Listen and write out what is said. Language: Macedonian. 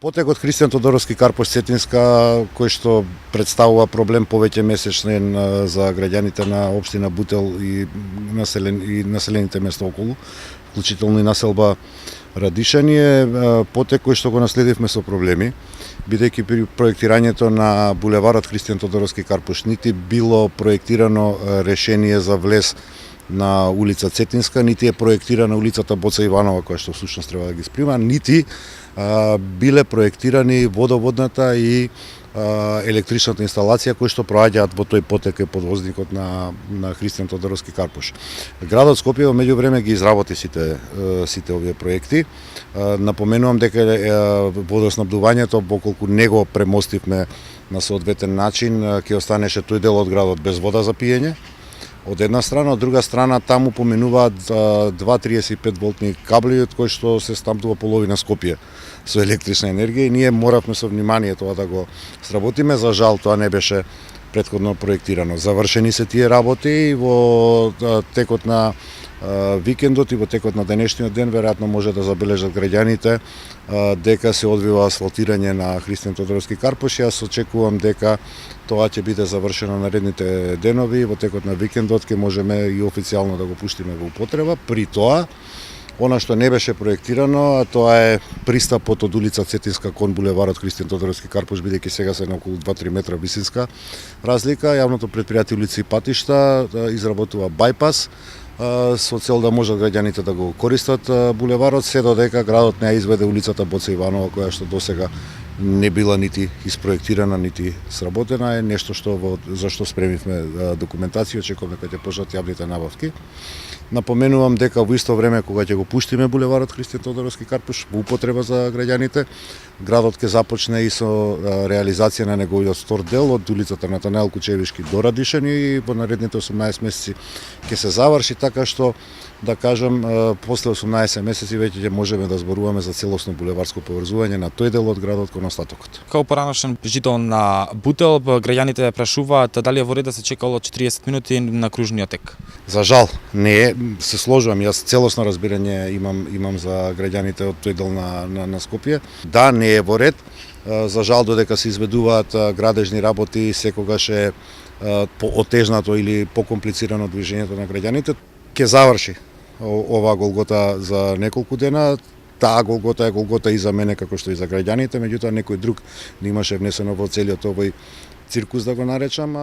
Потекот Христијан Тодоровски Карпош Цетинска, кој што представува проблем повеќе месечен за граѓаните на општина Бутел и населените места околу, вклучително и населба Радишани, е потек кој што го наследивме со проблеми, бидејќи при проектирањето на булеварот Христијан Тодоровски Карпош нити било проектирано решение за влез на улица Цетинска, нити е проектирана улицата Боца Иванова, која што всушност треба да ги сприма, нити биле проектирани водоводната и електричната инсталација кои што проаѓаат во тој потек е подвозникот на Христијан Тодоровски Карпош. Градот Скопје во меѓувреме ги изработи сите овие проекти. Напоменувам дека водоснабдувањето, поколку него премостивме на соодветен начин, ќе останеше тој дел од градот без вода за пиење. Од една страна, од друга страна таму поминуваат 2,35 волтни кабли од кои што се снабдува половина Скопје со електрична енергија и ние моравме со внимание тоа да го сработиме. За жал тоа не беше претходно проектирано. Завршени се тие работи и во текот на викендот и во текот на денешниот ден веројатно може да забележат граѓаните дека се одвива асфалтирање на Христијан Тодоровски Карпош. Јас очекувам дека тоа ќе биде завршено наредните денови и во текот на викендот ќе можеме и официјално да го пуштиме во употреба. При тоа, она што не беше проектирано, а тоа е пристапот од улица Цетинска кон булеварот Христијан Тодоровски Карпош, бидејќи сега се на околу 2-3 метра висинска разлика. Јавното претпријатие улици и патишта изработува бајпас со цел да можат граѓаните да го користат булеварот, се додека градот не ја изведе улицата Боца Иванова, која што досега не била нити испроектирана, нити сработена, е нешто што за што спремивме документација, очекуваме кога ќе почнат јавните набавки. Напоменувам дека во исто време кога ќе го пуштиме булеварот Христијан Тодоровски Карпош во употреба за граѓаните, градот ќе започне и со реализација на неговиот втор дел од улицата Натанаел Кучевишки до Радишани и во наредните 18 месеци ќе се заврши, така што да кажам после 18 месеци веќе ќе можеме да зборуваме за целосно булеварско поврзување на тој дел од градот кон остатокот. Као пораношен жител на Бутел, граѓаните прашуваат дали е во ред да се чекало 40 минути на кружниот тек. За жал не е, се сложувам, јас целосно разбирање имам за граѓаните од тој дел на Скопје. Да, не е во ред. За жал додека се изведуваат градежни работи, секогаш е поотежнато или покомплицирано движењето на граѓаните. Ќе заврши оваа голгота за неколку дена. Таа голгота е голгота и за мене како што и за граѓаните, меѓутоа некој друг не имаше внесено во целиот овој циркус, да го наречам.